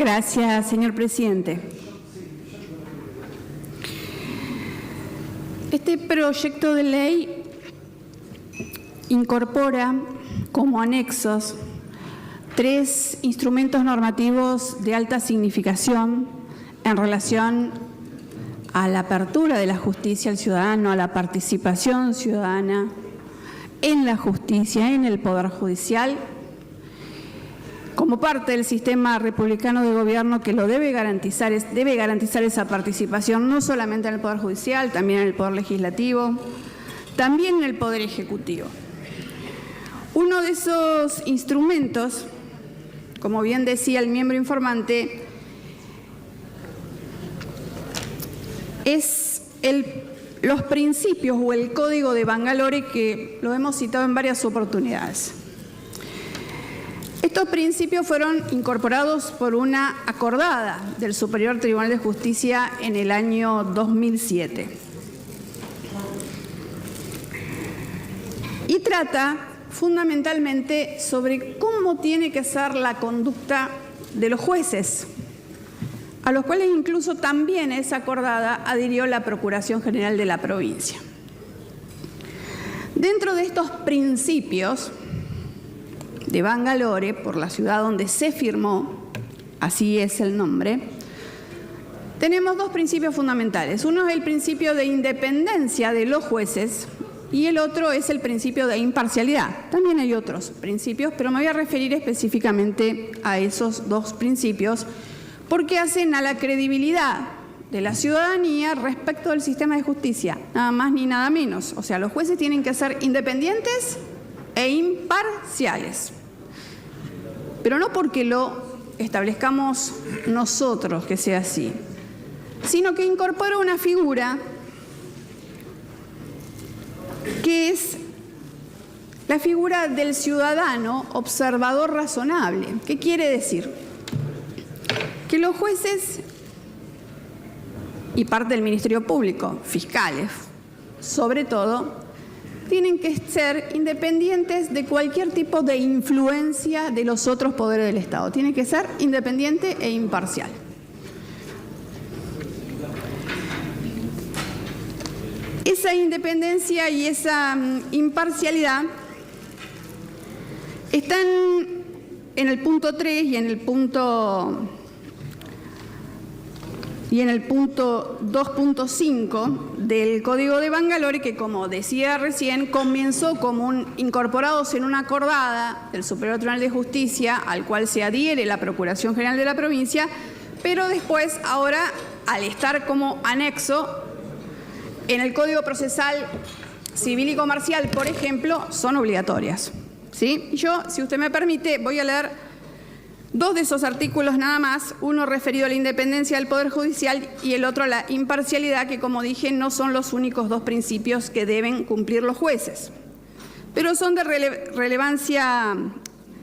Gracias, señor presidente. Este proyecto de ley incorpora como anexos 3 instrumentos normativos de alta significación en relación a la apertura de la justicia al ciudadano, a la participación ciudadana en la justicia, en el Poder Judicial, como parte del sistema republicano de gobierno que lo debe garantizar esa participación no solamente en el Poder Judicial, también en el Poder Legislativo, también en el Poder Ejecutivo. Uno de esos instrumentos, como bien decía el miembro informante, es los principios o el Código de Bangalore, que lo hemos citado en varias oportunidades. Estos principios fueron incorporados por una acordada del Superior Tribunal de Justicia en el año 2007. Y trata fundamentalmente sobre cómo tiene que ser la conducta de los jueces, a los cuales incluso también esa acordada adhirió la Procuración General de la provincia. Dentro de estos principios de Bangalore, por la ciudad donde se firmó, así es el nombre, tenemos 2 principios fundamentales. Uno es el principio de independencia de los jueces y el otro es el principio de imparcialidad. También hay otros principios, pero me voy a referir específicamente a esos 2 principios porque hacen a la credibilidad de la ciudadanía respecto del sistema de justicia, nada más ni nada menos. O sea, los jueces tienen que ser independientes e imparciales, pero no porque lo establezcamos nosotros que sea así, sino que incorpora una figura que es la figura del ciudadano observador razonable. ¿Qué quiere decir? Que los jueces y parte del Ministerio Público, fiscales sobre todo, tienen que ser independientes de cualquier tipo de influencia de los otros poderes del Estado. Tiene que ser independiente e imparcial. Esa independencia y esa imparcialidad están en el punto 3 y en el punto 2.5 del Código de Bangalore, que, como decía recién, comenzó como incorporados en una acordada del Superior Tribunal de Justicia, al cual se adhiere la Procuración General de la provincia, pero después, ahora, al estar como anexo en el Código Procesal Civil y Comercial, por ejemplo, son obligatorias, ¿sí? Yo, si usted me permite, voy a leer 2 de esos artículos nada más, uno referido a la independencia del Poder Judicial y el otro a la imparcialidad, que, como dije, no son los únicos 2 principios que deben cumplir los jueces, pero son de relevancia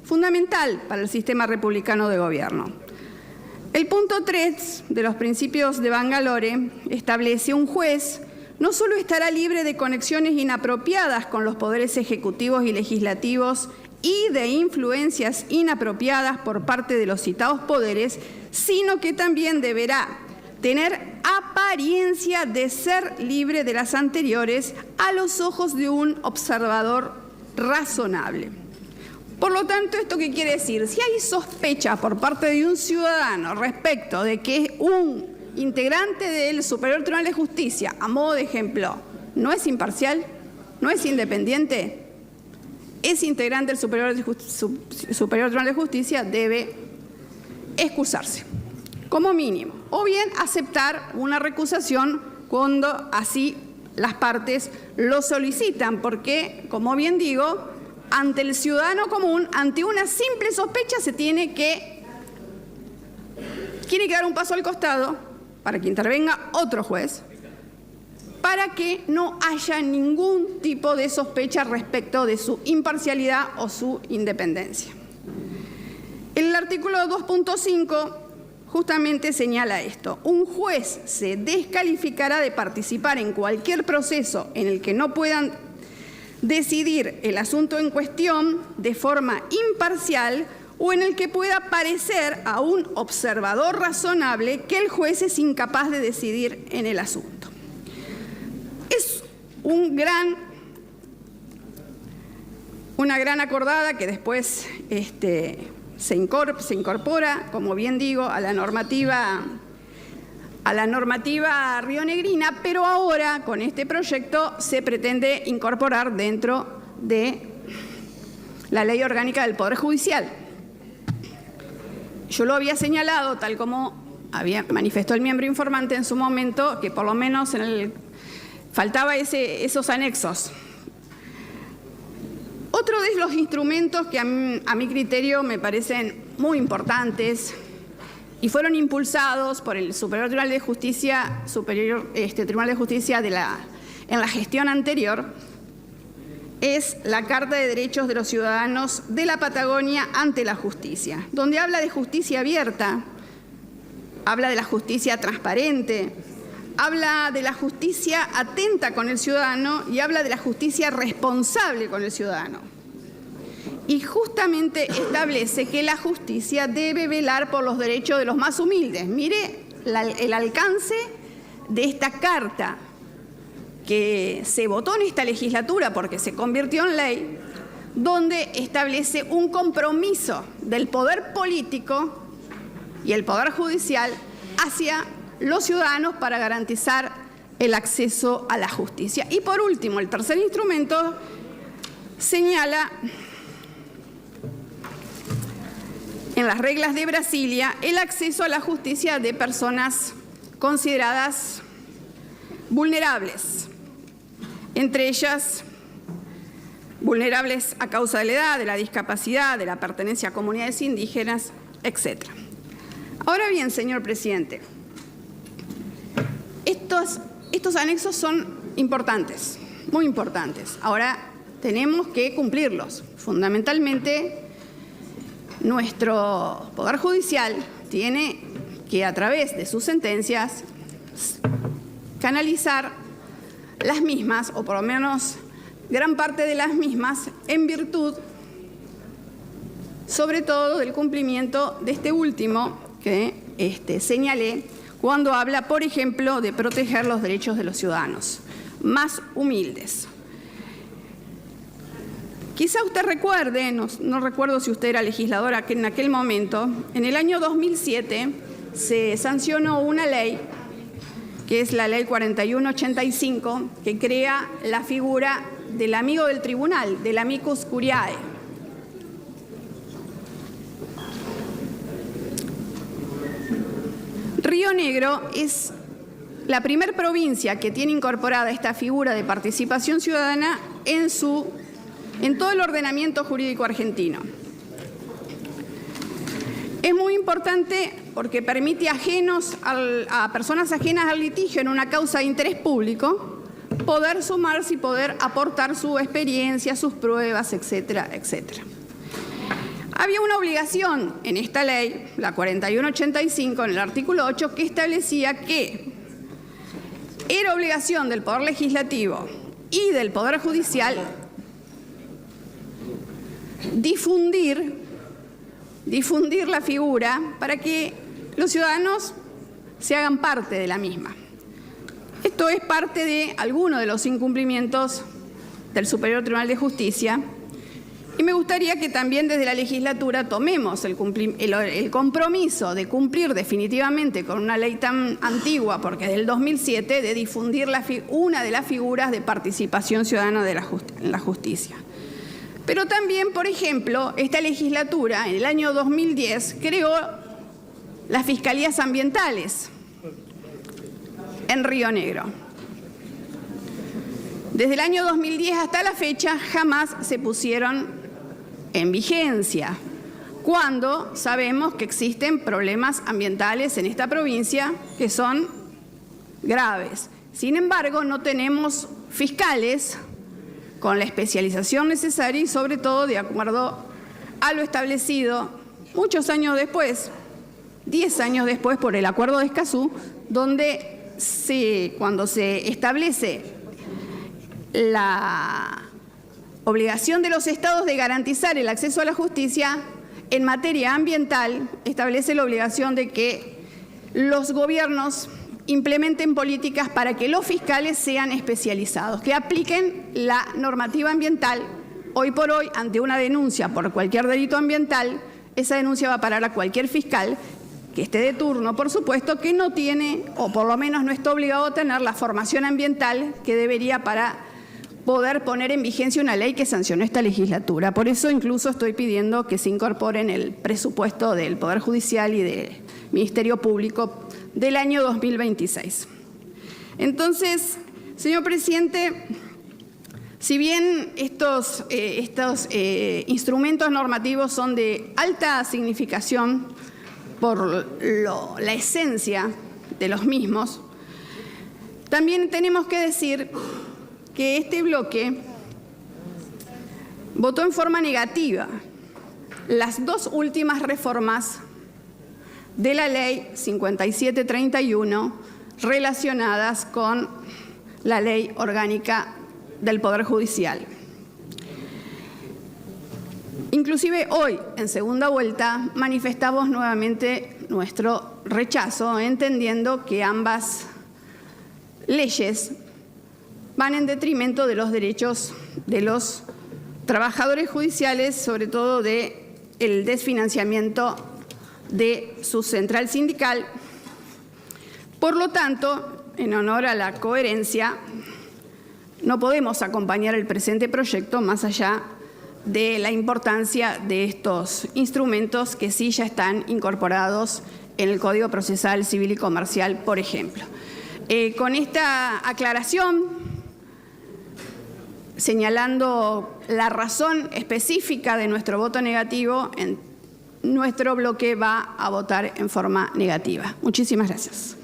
fundamental para el sistema republicano de gobierno. El punto 3 de los principios de Bangalore establece: un juez no solo estará libre de conexiones inapropiadas con los poderes ejecutivos y legislativos y de influencias inapropiadas por parte de los citados poderes, sino que también deberá tener apariencia de ser libre de las anteriores a los ojos de un observador razonable. Por lo tanto, ¿esto qué quiere decir? Si hay sospecha por parte de un ciudadano respecto de que un integrante del Superior Tribunal de Justicia, a modo de ejemplo, no es imparcial, no es independiente, es integrante del Superior Tribunal de Justicia, debe excusarse, como mínimo, o bien aceptar una recusación cuando así las partes lo solicitan, porque, como bien digo, ante el ciudadano común, ante una simple sospecha, se tiene que dar un paso al costado para que intervenga otro juez, para que no haya ningún tipo de sospecha respecto de su imparcialidad o su independencia. El artículo 2.5 justamente señala esto: un juez se descalificará de participar en cualquier proceso en el que no puedan decidir el asunto en cuestión de forma imparcial o en el que pueda parecer a un observador razonable que el juez es incapaz de decidir en el asunto. Es una gran acordada que después se incorpora, como bien digo, a la normativa rionegrina, pero ahora con este proyecto se pretende incorporar dentro de la Ley Orgánica del Poder Judicial. Yo lo había señalado, tal como manifestó el miembro informante en su momento, que por lo menos faltaba esos anexos. Otro de los instrumentos que a mi criterio me parecen muy importantes y fueron impulsados por el Superior Tribunal de Justicia, Tribunal de Justicia en la gestión anterior, es la Carta de Derechos de los Ciudadanos de la Patagonia ante la justicia, donde habla de justicia abierta, habla de la justicia transparente, habla de la justicia atenta con el ciudadano y habla de la justicia responsable con el ciudadano. Y justamente establece que la justicia debe velar por los derechos de los más humildes. Mire el alcance de esta carta que se votó en esta legislatura porque se convirtió en ley, donde establece un compromiso del poder político y el poder judicial hacia los ciudadanos para garantizar el acceso a la justicia. Y por último, el tercer instrumento señala en las reglas de Brasilia el acceso a la justicia de personas consideradas vulnerables, entre ellas vulnerables a causa de la edad, de la discapacidad, de la pertenencia a comunidades indígenas, etc. Ahora bien, señor presidente, estos anexos son importantes, muy importantes. Ahora tenemos que cumplirlos. Fundamentalmente, nuestro Poder Judicial tiene que, a través de sus sentencias, canalizar las mismas, o por lo menos gran parte de las mismas, en virtud, sobre todo, del cumplimiento de este último que señalé, cuando habla, por ejemplo, de proteger los derechos de los ciudadanos más humildes. Quizá usted recuerde, no recuerdo si usted era legisladora en aquel momento, en el año 2007 se sancionó una ley, que es la Ley 4185, que crea la figura del amigo del tribunal, del amicus curiae. Río Negro es la primera provincia que tiene incorporada esta figura de participación ciudadana en todo el ordenamiento jurídico argentino. Es muy importante porque permite a personas ajenas al litigio en una causa de interés público poder sumarse y poder aportar su experiencia, sus pruebas, etcétera, etcétera. Había una obligación en esta ley, la 4185, en el artículo 8, que establecía que era obligación del Poder Legislativo y del Poder Judicial difundir la figura para que los ciudadanos se hagan parte de la misma. Esto es parte de algunos de los incumplimientos del Superior Tribunal de Justicia y me gustaría que también desde la legislatura tomemos el compromiso de cumplir definitivamente con una ley tan antigua, porque es del 2007, de difundir una de las figuras de participación ciudadana en la justicia. Pero también, por ejemplo, esta legislatura, en el año 2010, creó las fiscalías ambientales en Río Negro. Desde el año 2010 hasta la fecha jamás se pusieron en vigencia, cuando sabemos que existen problemas ambientales en esta provincia que son graves. Sin embargo, no tenemos fiscales con la especialización necesaria y sobre todo de acuerdo a lo establecido muchos años después, 10 años después, por el Acuerdo de Escazú, donde cuando se establece la obligación de los estados de garantizar el acceso a la justicia, en materia ambiental establece la obligación de que los gobiernos implementen políticas para que los fiscales sean especializados, que apliquen la normativa ambiental. Hoy por hoy, ante una denuncia por cualquier delito ambiental, esa denuncia va a parar a cualquier fiscal que esté de turno, por supuesto, que no tiene, o por lo menos no está obligado a tener, la formación ambiental que debería para poder poner en vigencia una ley que sancionó esta legislatura. Por eso incluso estoy pidiendo que se incorpore en el presupuesto del Poder Judicial y del Ministerio Público del año 2026. Entonces, señor presidente, si bien estos instrumentos normativos son de alta significación por la esencia de los mismos, también tenemos que decir que este bloque votó en forma negativa las dos últimas reformas de la Ley 5731 relacionadas con la Ley Orgánica del Poder Judicial. Inclusive hoy, en segunda vuelta, manifestamos nuevamente nuestro rechazo, entendiendo que ambas leyes van en detrimento de los derechos de los trabajadores judiciales, sobre todo del desfinanciamiento de su central sindical. Por lo tanto, en honor a la coherencia, no podemos acompañar el presente proyecto más allá de la importancia de estos instrumentos que sí ya están incorporados en el Código Procesal Civil y Comercial, por ejemplo. Con esta aclaración, señalando la razón específica de nuestro voto negativo, nuestro bloque va a votar en forma negativa. Muchísimas gracias.